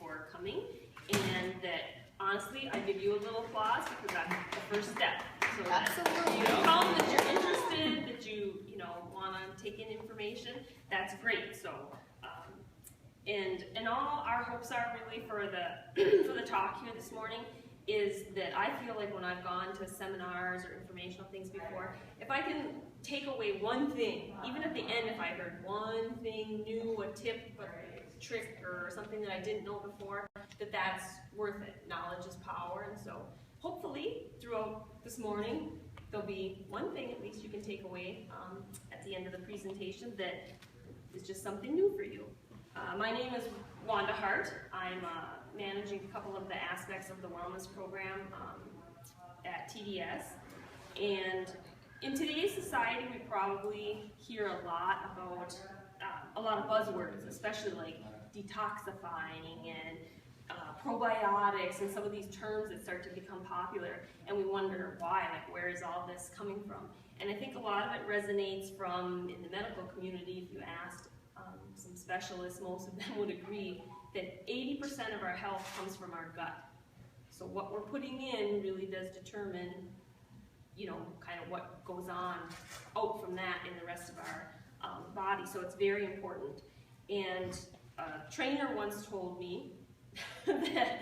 for coming, and that honestly, I give you a little applause because that's the first step. So absolutely. You come, that you're interested, that you want to take in information. That's great. So, and all our hopes are really for the talk here this morning is that I feel like when I've gone to seminars or informational things before, if I can take away one thing, even at the end, if I heard one thing new, a tip, a trick, or something that I didn't know before, that's worth it. Knowledge is power, and so hopefully throughout this morning, there'll be one thing at least you can take away at the end of the presentation that is just something new for you. My name is Wanda Hart. I'm managing a couple of the aspects of the wellness program at TDS. And in today's society, we probably hear a lot about a lot of buzzwords, especially like detoxifying and probiotics and some of these terms that start to become popular, and we wonder why, like where is all this coming from? And I think a lot of it resonates from in the medical community. If you asked some specialists, most of them would agree that 80% of our health comes from our gut. So what we're putting in really does determine, kind of what goes on out from that in the rest of our body. So it's very important. And a trainer once told me that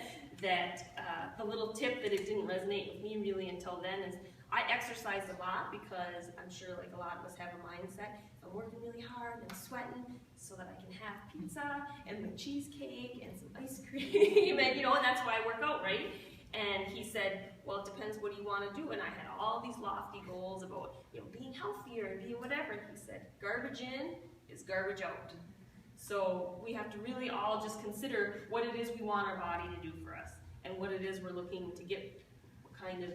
the little tip that it didn't resonate with me really until then is I exercise a lot because I'm sure like a lot of us have a mindset. I'm working really hard and I'm sweating so that I can have pizza and my cheesecake and some ice cream and and that's why I work out, right? And he said, well, it depends what you want to do. And I had all these lofty goals about being healthier and being whatever. And he said, garbage in is garbage out. So we have to really all just consider what it is we want our body to do for us and what it is we're looking to get, what kind of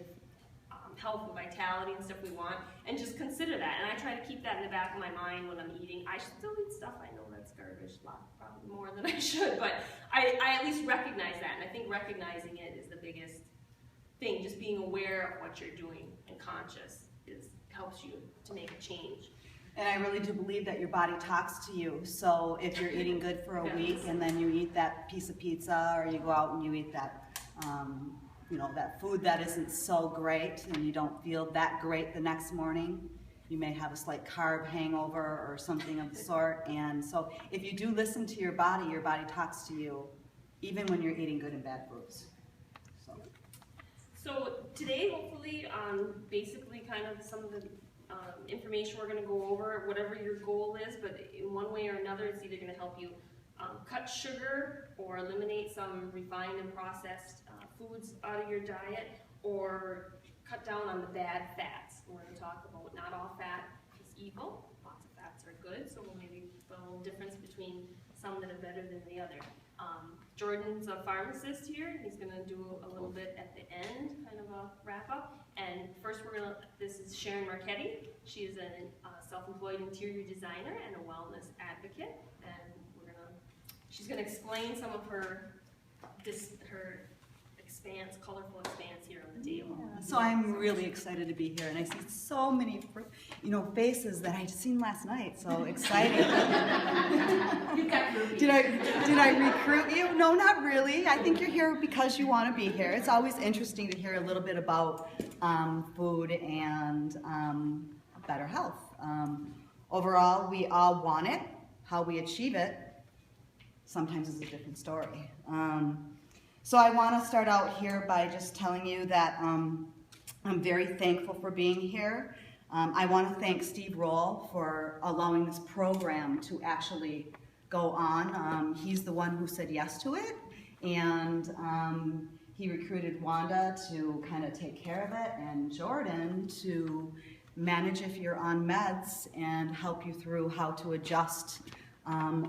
health and vitality and stuff we want, and just consider that. And I try to keep that in the back of my mind when I'm eating. I still eat stuff I know that's garbage, probably more than I should, but I at least recognize that, and I think recognizing it is the biggest thing. Just being aware of what you're doing and conscious helps you to make a change. And I really do believe that your body talks to you. So if you're eating good for a week and then you eat that piece of pizza, or you go out and you eat that that food that isn't so great and you don't feel that great the next morning, you may have a slight carb hangover or something of the sort. And so if you do listen to your body talks to you even when you're eating good and bad foods. So today, hopefully, basically kind of some of the information we're going to go over, whatever your goal is, but in one way or another, it's either going to help you cut sugar or eliminate some refined and processed foods out of your diet, or cut down on the bad fats. We're going to talk about not all fat is evil. Lots of fats are good, so we'll maybe put a little difference between some that are better than the other. Jordan's a pharmacist here. He's going to do a little bit at the end, kind of a wrap up. And first, this is Sharon Marchetti. She is a self-employed interior designer and a wellness advocate. And she's going to explain some of her colorful expanse here on the table. Yeah. So I'm really excited to be here, and I see so many, faces that I seen last night. So exciting! You got groupie. Did I recruit you? No, not really. I think you're here because you want to be here. It's always interesting to hear a little bit about food and better health. Overall, we all want it. How we achieve it sometimes is a different story. So I want to start out here by just telling you that I'm very thankful for being here. I want to thank Steve Roll for allowing this program to actually go on. He's the one who said yes to it, and he recruited Wanda to kind of take care of it, and Jordan to manage if you're on meds and help you through how to adjust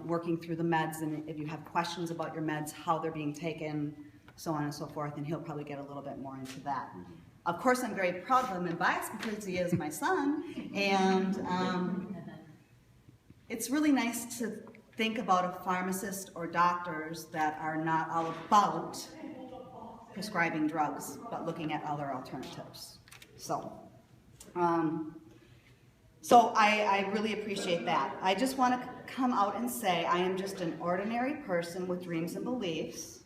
working through the meds, and if you have questions about your meds, how they're being taken, so on and so forth, and he'll probably get a little bit more into that. Of course, I'm very proud of him and biased because he is my son, and it's really nice to think about a pharmacist or doctors that are not all about prescribing drugs, but looking at other alternatives. So I really appreciate that. I just want to come out and say I am just an ordinary person with dreams and beliefs.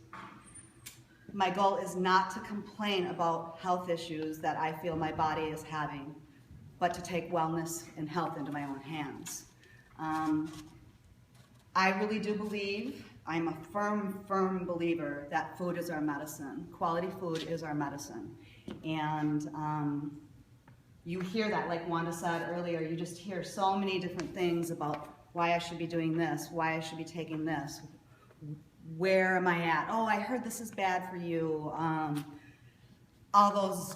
my goal is not to complain about health issues that I feel my body is having, but to take wellness and health into my own hands. I really do believe, I'm a firm believer that food is our medicine. Quality food is our medicine. And you hear that, like Wanda said earlier, you just hear so many different things about why I should be doing this, why I should be taking this, where am I at? Oh, I heard this is bad for you. All those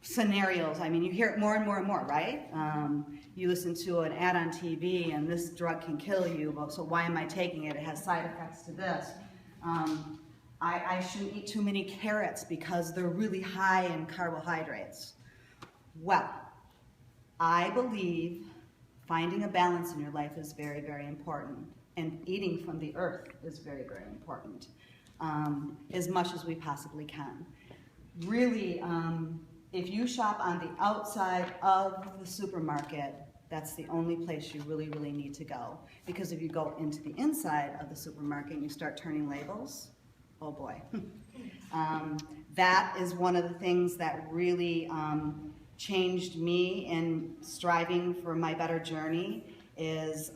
scenarios, I mean, you hear it more and more and more, right? You listen to an ad on TV and this drug can kill you, well, so why am I taking it? It has side effects to this. I shouldn't eat too many carrots because they're really high in carbohydrates. Well, I believe finding a balance in your life is very, very important. And eating from the earth is very, very important, as much as we possibly can. Really, if you shop on the outside of the supermarket, that's the only place you really, really need to go. Because if you go into the inside of the supermarket and you start turning labels, oh boy. That is one of the things that really changed me in striving for my better journey is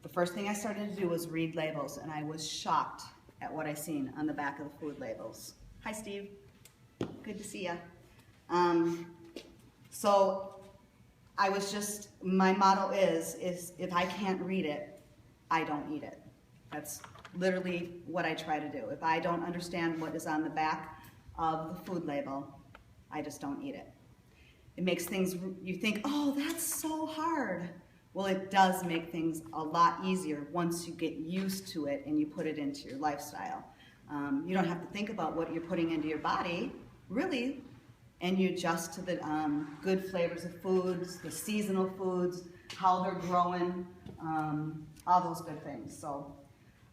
the first thing I started to do was read labels, and I was shocked at what I seen on the back of the food labels. Hi, Steve. Good to see ya. So I was just, my motto is if I can't read it, I don't eat it. That's literally what I try to do. If I don't understand what is on the back of the food label, I just don't eat it. It makes things, you think, oh, that's so hard. Well, it does make things a lot easier once you get used to it and you put it into your lifestyle. You don't have to think about what you're putting into your body, really, and you adjust to the good flavors of foods, the seasonal foods, how they're growing, all those good things. So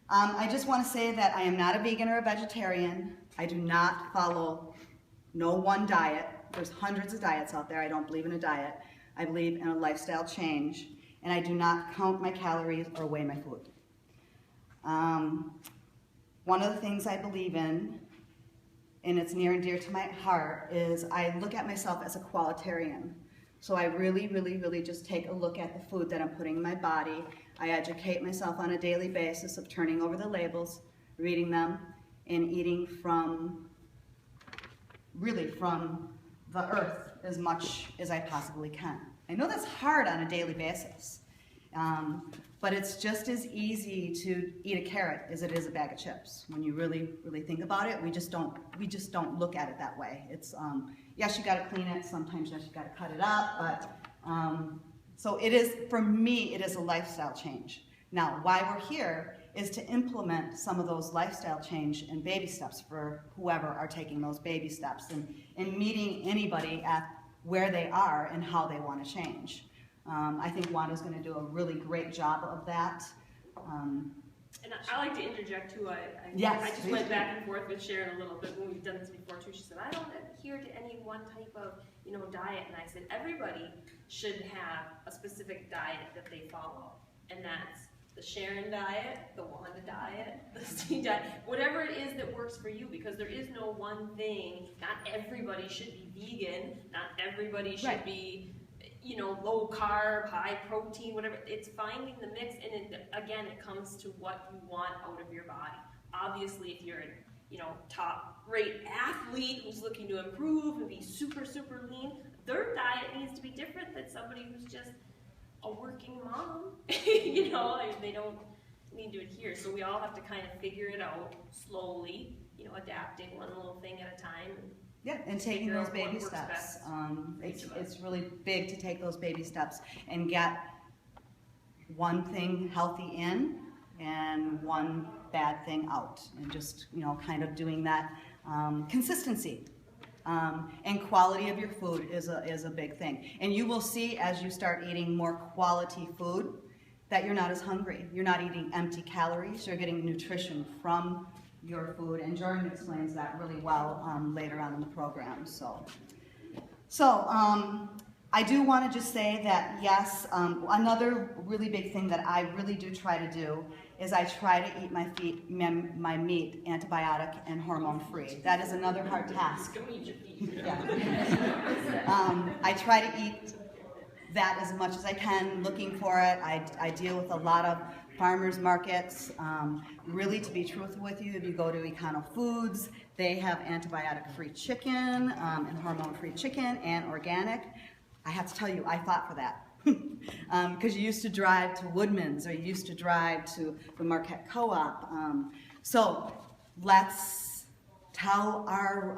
I just want to say that I am not a vegan or a vegetarian. I do not follow no one diet. There's hundreds of diets out there. I don't believe in a diet. I believe in a lifestyle change, and I do not count my calories or weigh my food. One of the things I believe in, and it's near and dear to my heart, is I look at myself as a qualitarian. So I really, really, really just take a look at the food that I'm putting in my body. I educate myself on a daily basis of turning over the labels, reading them, and eating from, really from the earth as much as I possibly can. I know that's hard on a daily basis, but it's just as easy to eat a carrot as it is a bag of chips. When you really, really think about it, we just don't look at it that way. It's yes, you got to clean it. Sometimes yes, you got to cut it up. But so it is, for me, it is a lifestyle change. Now, why we're here is to implement some of those lifestyle change and baby steps for whoever are taking those baby steps and meeting anybody at where they are and how they want to change. I think Wanda's going to do a really great job of that. And I like to interject too. I just went back and forth with Sharon a little bit when we've done this before too. She said, I don't adhere to any one type of diet. And I said, everybody should have a specific diet that they follow. And that's the Sharon diet, the Wanda diet, the Steve diet, whatever it is that works for you, because there is no one thing. Not everybody should be vegan. Not everybody should be low carb, high protein, whatever. It's finding the mix, and again, it comes to what you want out of your body. Obviously, if you're a top-rate athlete who's looking to improve and be super, super lean, their diet needs to be different than somebody who's just a working mom. They don't need to adhere. So we all have to kind of figure it out slowly, adapting one little thing at a time. Yeah, and taking those baby steps. It's really big to take those baby steps and get one thing healthy in and one bad thing out, and just kind of doing that consistency. And quality of your food is a big thing. And you will see as you start eating more quality food that you're not as hungry. You're not eating empty calories. You're getting nutrition from your food, and Jordan explains that really well later on in the program. So I do want to just say that yes, another really big thing that I really do try to do is I try to eat my meat antibiotic and hormone free. That is another hard task. Yeah. I try to eat that as much as I can, looking for it. I deal with a lot of farmers markets. Really, to be truthful with you, if you go to Econo Foods, they have antibiotic-free chicken and hormone-free chicken and organic. I have to tell you, I fought for that. Because you used to drive to Woodman's or you used to drive to the Marquette Co-op. So let's tell our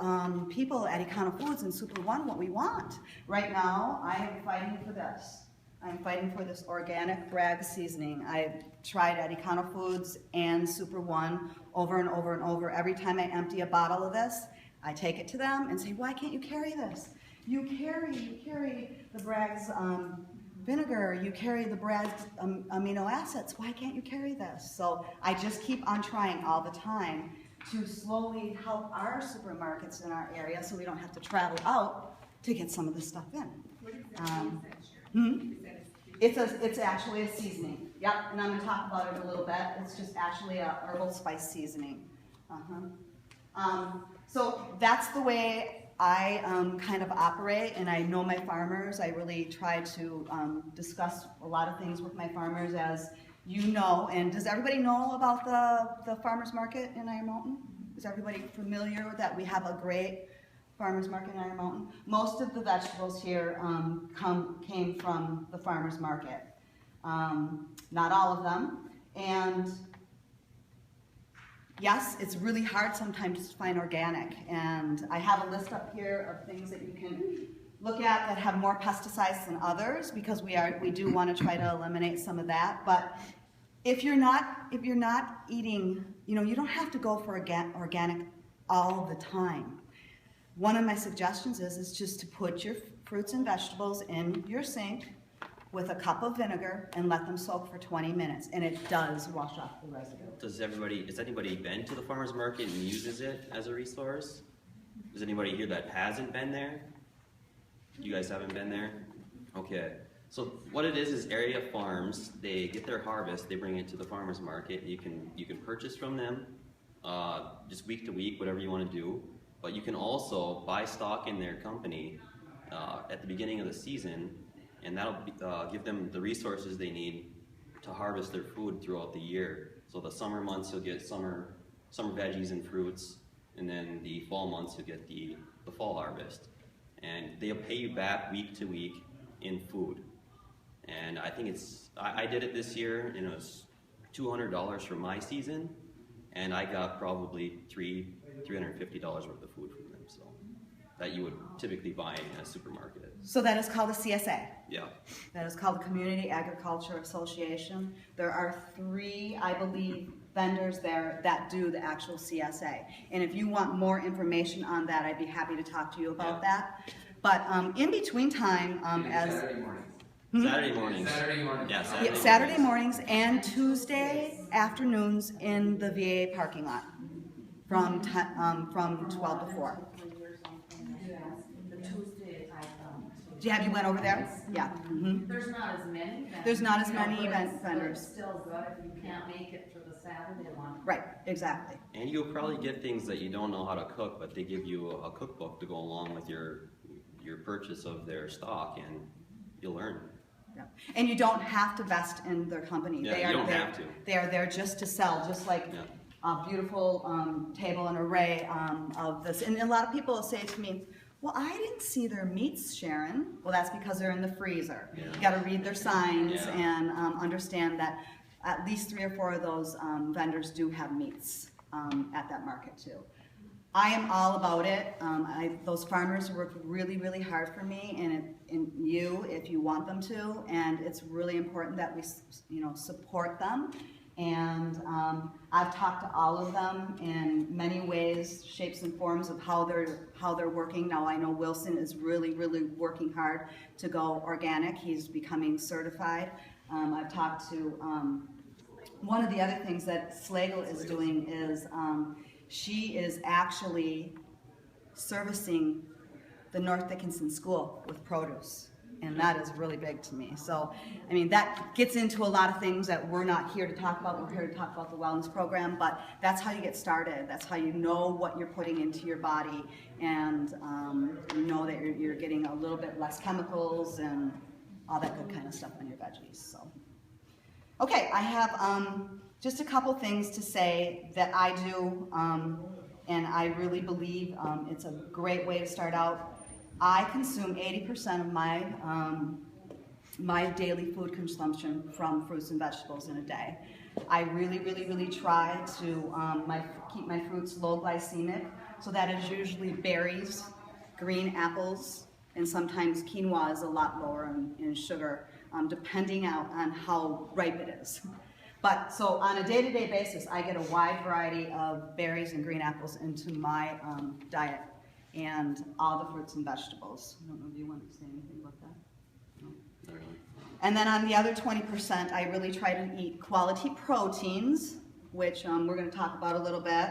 people at Econo Foods and Super One what we want. Right now, I am fighting for this. I'm fighting for this organic Bragg seasoning. I've tried at Econo Foods and Super One over and over and over. Every time I empty a bottle of this, I take it to them and say, why can't you carry this? You carry the Bragg's vinegar, you carry the Bragg's amino acids. Why can't you carry this? So I just keep on trying all the time to slowly help our supermarkets in our area so we don't have to travel out to get some of this stuff in. It's actually a seasoning. Yep, and I'm going to talk about it a little bit. It's just actually a herbal spice seasoning. So that's the way I kind of operate, and I know my farmers. I really try to discuss a lot of things with my farmers, as you know. And does everybody know about the farmers market in Iron Mountain? Is everybody familiar with that? We have a great farmers market in Iron Mountain. Most of the vegetables here came from the farmers market. Not all of them. And yes, it's really hard sometimes to find organic, and I have a list up here of things that you can look at that have more pesticides than others, because we do want to try to eliminate some of that. But if you're not eating, you don't have to go for organic all the time. One of my suggestions is just to put your fruits and vegetables in your sink with a cup of vinegar and let them soak for 20 minutes, and it does wash off the residue. Has anybody been to the farmer's market and uses it as a resource? Is anybody here that hasn't been there? You guys haven't been there? Okay. So what it is area farms. They get their harvest, they bring it to the farmer's market. You can purchase from them just week to week, whatever you want to do. But you can also buy stock in their company at the beginning of the season, and that'll give them the resources they need to harvest their food throughout the year. So the summer months you'll get summer veggies and fruits, and then the fall months you'll get the fall harvest. And they'll pay you back week to week in food. And I think I did it this year, and it was $200 for my season, and I got probably $350 worth of food from them. So that you would typically buy in a supermarket. So that is called a CSA. Yeah. That is called the Community Agriculture Association. There are 3, I believe, vendors there that do the actual CSA. And if you want more information on that, I'd be happy to talk to you about that. But in between time, Saturday mornings. Saturday mornings. Saturday mornings. Yeah, Saturday mornings and Tuesday afternoons in the VA parking lot from 12 to 4. Have you went over there? Yeah. There's not as many vendors. There's not as many but event it's vendors. still good if you can't make it to the Saturday one. Right, exactly. And you'll probably get things that you don't know how to cook, but they give you a cookbook to go along with your purchase of their stock, and you'll learn. Yeah. And you don't have to vest in their company. Yeah, you don't have to. They are there just to sell, just like a beautiful table and array of this. And a lot of people will say to me, well, I didn't see their meats, Sharon. Well, that's because they're in the freezer. Yeah. You got to read their signs Yeah. and understand that at least 3 or 4 of those vendors do have meats at that market too. I am all about it. Those farmers work really, really hard for me, and you, if you want them to. And it's really important that we, support them. And I've talked to all of them in many ways, shapes, and forms of how they're working. Now I know Wilson is really, really working hard to go organic. He's becoming certified. I've talked to one of the other things that Slagle is doing is she is actually servicing the North Dickinson School with produce. And that is really big to me. So, I mean, that gets into a lot of things that we're not here to talk about. We're here to talk about the wellness program, but that's how you get started. That's how you know what you're putting into your body, and you know that you're getting a little bit less chemicals and all that good kind of stuff on your veggies. So, okay, I have just a couple things to say that I do, and I really believe it's a great way to start out. I consume 80% of my daily food consumption from fruits and vegetables in a day. I really try to keep my fruits low glycemic, so that is usually berries, green apples, and sometimes quinoa is a lot lower in sugar, depending on how ripe it is. But so on a day-to-day basis, I get a wide variety of berries and green apples into my diet, and all the fruits and vegetables. I don't know if you want to say anything about that. No? Not really. And then on the other 20%, I really try to eat quality proteins, which we're going to talk about a little bit.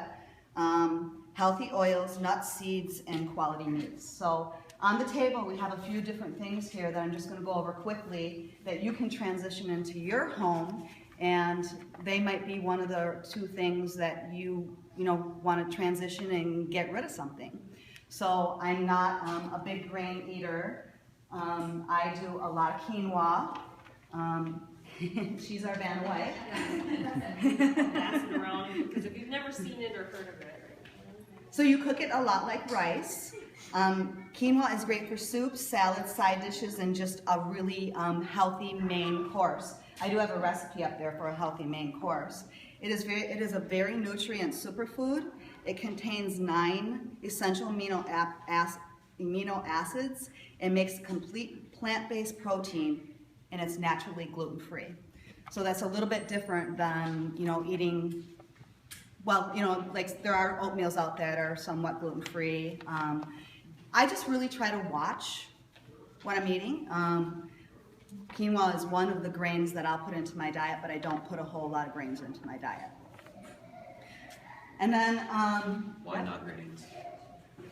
Healthy oils, nuts, seeds, and quality meats. So on the table, we have a few different things here that I'm just going to go over quickly that you can transition into your home, and they might be one of the two things that you want to transition and get rid of something. So I'm not a big grain eater. I do a lot of quinoa. She's our Vanna White. Passing around, because if you've never seen it or heard of it. So you cook it a lot like rice. Quinoa is great for soups, salads, side dishes, and just a really healthy main course. I do have a recipe up there for a healthy main course. It is a very nutrient superfood. It contains 9 essential amino acids and makes a complete plant-based protein, and it's naturally gluten-free. So that's a little bit different than eating. Well, like there are oatmeals out there that are somewhat gluten-free. I just really try to watch what I'm eating. Quinoa is one of the grains that I'll put into my diet, but I don't put a whole lot of grains into my diet. And then, Why not grains?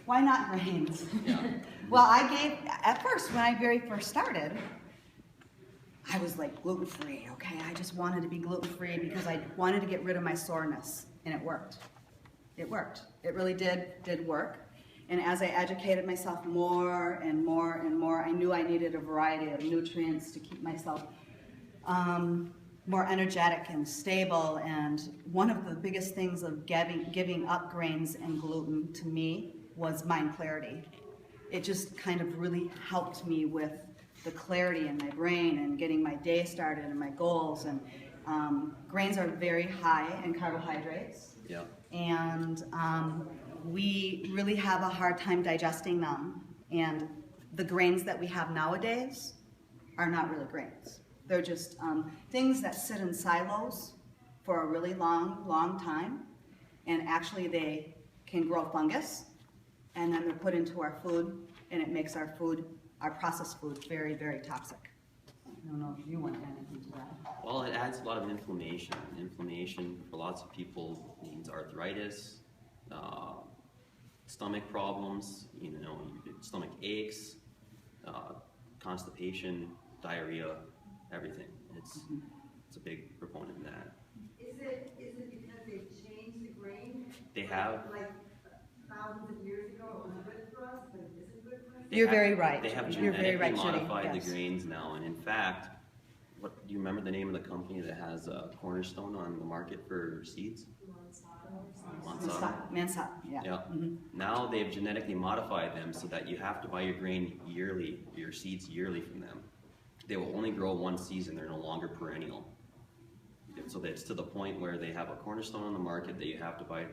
Why not grains? Yeah. Well, at first, when I very first started, I was like gluten-free, okay? I just wanted to be gluten-free because I wanted to get rid of my soreness, and it worked. It worked. It really did work. And as I educated myself more and more and more, I knew I needed a variety of nutrients to keep myself more energetic and stable. And one of the biggest things of giving up grains and gluten to me was mind clarity. It just kind of really helped me with the clarity in my brain and getting my day started and my goals. And grains are very high in carbohydrates. Yeah. And we really have a hard time digesting them. And the grains that we have nowadays are not really grains. They're just things that sit in silos for a really long time. And actually they can grow fungus. And then they're put into our food, and it makes our processed food, very, very toxic. I don't know if you want to add anything to that. Well, it adds a lot of inflammation. Inflammation for lots of people means arthritis, stomach problems, stomach aches, constipation, diarrhea, everything. It's a big proponent in that. Is it because they've changed the grain? They have. Like thousands of years ago, it was good for us, but it isn't good for us? You're very right. They have You're very genetically right, Judy. modified Yes. the grains now, and in fact, do you remember the name of the company that has Cornerstone on the market for seeds? Monsanto. Mansa, yeah. Yeah. Now they've genetically modified them so that you have to buy your grain yearly, your seeds yearly from them. They will only grow one season. They're no longer perennial. So that's to the point where they have a Cornerstone on the market that you have to buy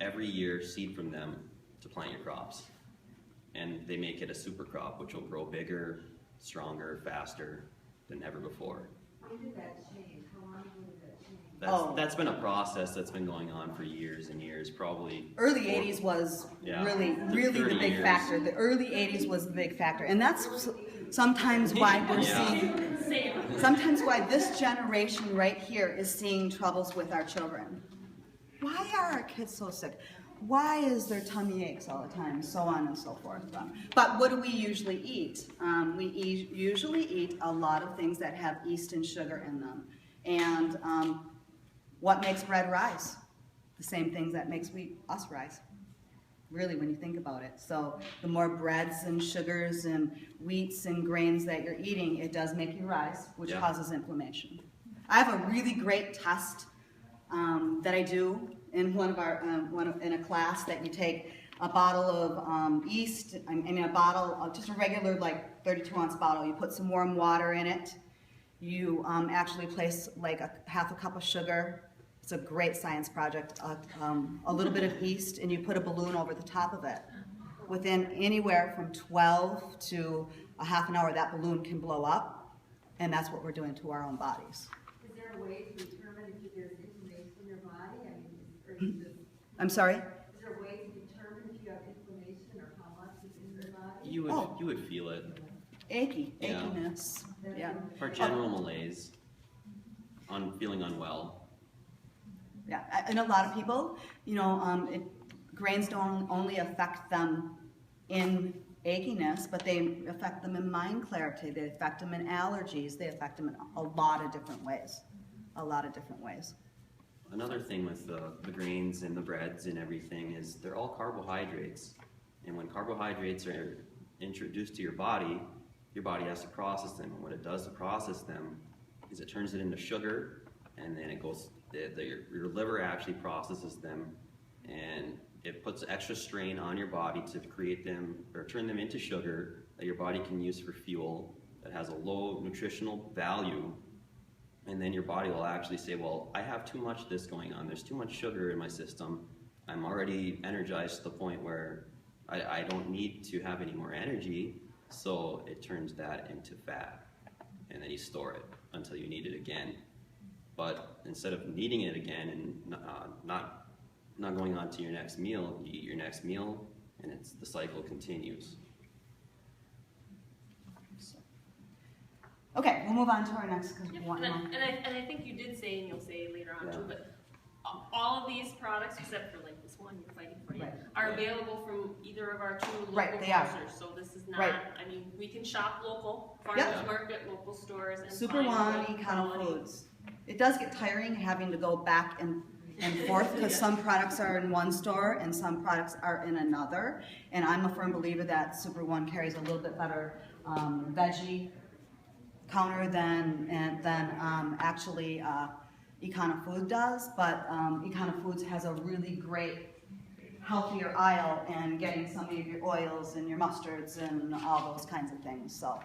every year seed from them to plant your crops. And they make it a super crop, which will grow bigger, stronger, faster than ever before. When did that change? How long ago did that change? That's been a process that's been going on for years and years, probably. Early 80s was Yeah. really the 30 big years. factor. The early 80s was the big factor. And that's sometimes why we're Yeah. seeing, Same. sometimes why this generation right here is seeing troubles with our children. Why are our kids so sick? why is there tummy aches all the time, so on and so forth. But what do we usually eat? Usually eat a lot of things that have yeast and sugar in them. And what makes bread rise? The same things that makes us rise, really, when you think about it. So the more breads and sugars and wheats and grains that you're eating, it does make you rise, which Yeah. causes inflammation. I have a really great test that I do in one of our in a class that you take a bottle of yeast, I mean a bottle of just a regular like 32-ounce bottle. You put some warm water in it. You actually place like half a cup of sugar. It's a great science project. A little bit of yeast, and you put a balloon over the top of it. Within anywhere from 12 to a half an hour, that balloon can blow up, and that's what we're doing to our own bodies. Is there a way to determine if there's inflammation in your body? I mean, or is it, I'm sorry? is there a way to determine if you have inflammation or how much is in your body? You would feel it. Yeah. Achiness. Yeah. Or general malaise. Feeling unwell. Yeah, and a lot of people, you know, grains don't only affect them in achiness, but they affect them in mind clarity, they affect them in allergies, they affect them in a lot of different ways. A lot of different ways. Another thing with the grains and the breads and everything is they're all carbohydrates. And when carbohydrates are introduced to your body has to process them. And what it does to process them is it turns it into sugar, and then it goes, your liver actually processes them, and it puts extra strain on your body to create them or turn them into sugar that your body can use for fuel that has a low nutritional value. And then your body will actually say, well, I have too much of this going on. There's too much sugar in my system. I'm already energized to the point where I don't need to have any more energy. So it turns that into fat, and then you store it until you need it again. But instead of needing it again and not going on to your next meal, you eat your next meal, and the cycle continues. Okay, we'll move on to our next, because we Yep, want more. and I think you did say, and you'll say later on Yeah. too, but all of these products, except for like this one you're fighting for, Right. are available from either of our two local Right, they are. grocers. So this is not, Right. I mean, we can shop local, Yep. farmers market, local stores, and Super find One, good Econo quality. Foods. It does get tiring having to go back and forth, because some products are in one store and some products are in another. And I'm a firm believer that Super One carries a little bit better veggie counter than actually Econo Food does. But Econo Foods has a really great healthier aisle and getting some of your oils and your mustards and all those kinds of things. So,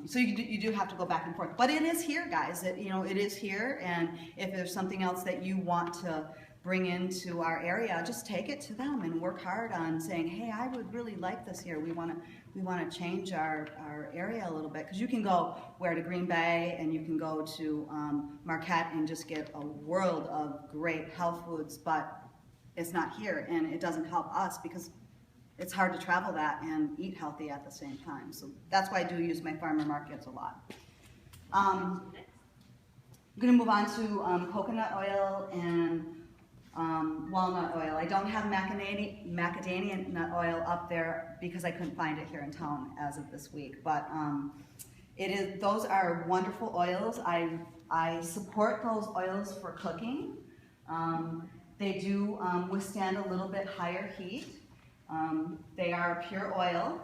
so you do have to go back and forth. But it is here, guys. It is here. And if there's something else that you want to bring into our area, just take it to them and work hard on saying, hey, I would really like this here. We want to change our area a little bit, because you can go to Green Bay and you can go to Marquette and just get a world of great health foods, but it's not here, and it doesn't help us because it's hard to travel that and eat healthy at the same time. So that's why I do use my farmer markets a lot. I'm going to move on to coconut oil and walnut oil. I don't have macadamia nut oil up there because I couldn't find it here in town as of this week. But those are wonderful oils. I support those oils for cooking. They do withstand a little bit higher heat. They are pure oil.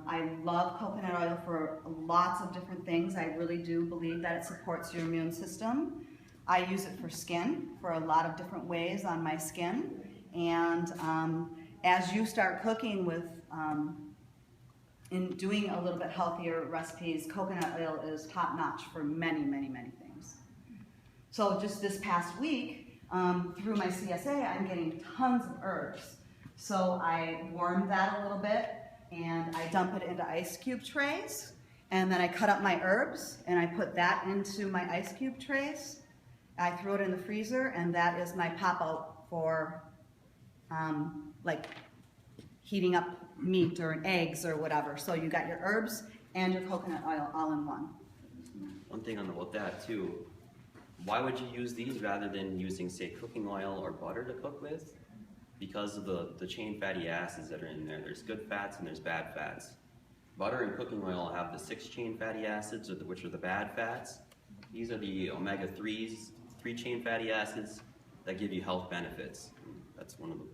I love coconut oil for lots of different things. I really do believe that it supports your immune system. I use it for skin, for a lot of different ways on my skin. And as you start cooking with, in doing a little bit healthier recipes, coconut oil is top notch for many, many, many things. So just this past week, through my CSA, I'm getting tons of herbs. So I warm that a little bit, and I dump it into ice cube trays, and then I cut up my herbs, and I put that into my ice cube trays. I throw it in the freezer, and that is my pop-out for like heating up meat or eggs or whatever. So you got your herbs and your coconut oil all in one. One thing about that too, why would you use these rather than using, say, cooking oil or butter to cook with? because of the chain fatty acids that are in there. There's good fats and there's bad fats. Butter and cooking oil have the 6 chain fatty acids, which are the bad fats. These are the omega-3s, 3-chain fatty acids that give you health benefits. That's one of the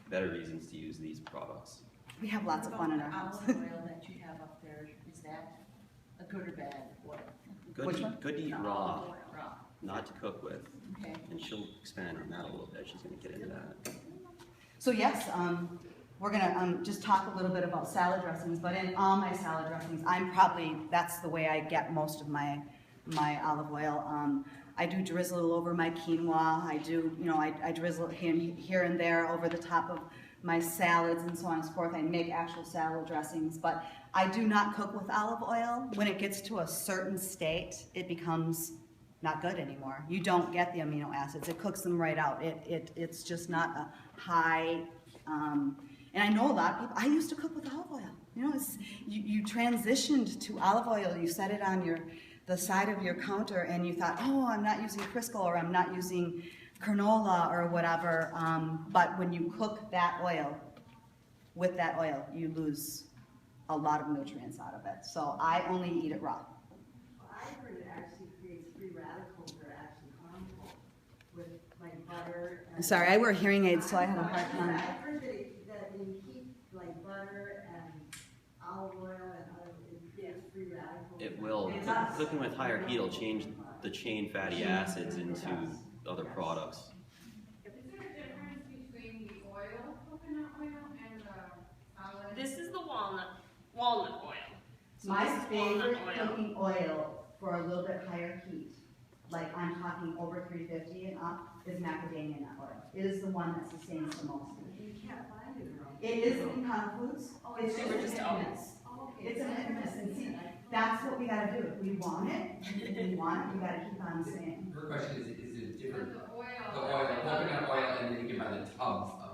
better reasons to use these products. We have lots of fun in our house. Olive oil that you have up there, is that a good or bad oil? Which one? Good to eat No, raw, olive oil, raw. not to cook with. Okay. And she'll expand on that a little bit. She's going to get into that. So yes, we're gonna just talk a little bit about salad dressings, but in all my salad dressings, that's the way I get most of my olive oil. I do drizzle over my quinoa. I do, I drizzle here and there over the top of my salads and so on and so forth. I make actual salad dressings, but I do not cook with olive oil. When it gets to a certain state, it becomes not good anymore. You don't get the amino acids. It cooks them right out. It's just not a high, and I know a lot of people, I used to cook with olive oil. You transitioned to olive oil, you set it on the side of your counter and you thought, oh, I'm not using Crisco or I'm not using canola or whatever, but when you cook that oil, with that oil, you lose a lot of nutrients out of it. So I only eat it raw. Well, I heard it actually creates free radicals that are actually harmful with like butter. I'm sorry, I wear hearing aids, so I have a hard I've time. heard that when you keep like butter and olive oil and other, it creates free radicals. It will. It does. Cooking with higher heat will change the chain fatty acids into other products. Is there a difference between the oil, coconut oil, and the olive? This is the walnut oil. So My this is favorite walnut oil. cooking oil for a little bit higher heat, like I'm talking over 350 and up, is macadamia nut oil. It is the one that sustains the most. You can't find it around. It is in Kind Foods. It's They were just a hit and miss. Oh, okay. It's a hit and miss. And see, that's what we gotta do. If we want it, we gotta keep on saying. Her question is it So different? the oil. The oil, coconut oil, and then you can buy the tubs of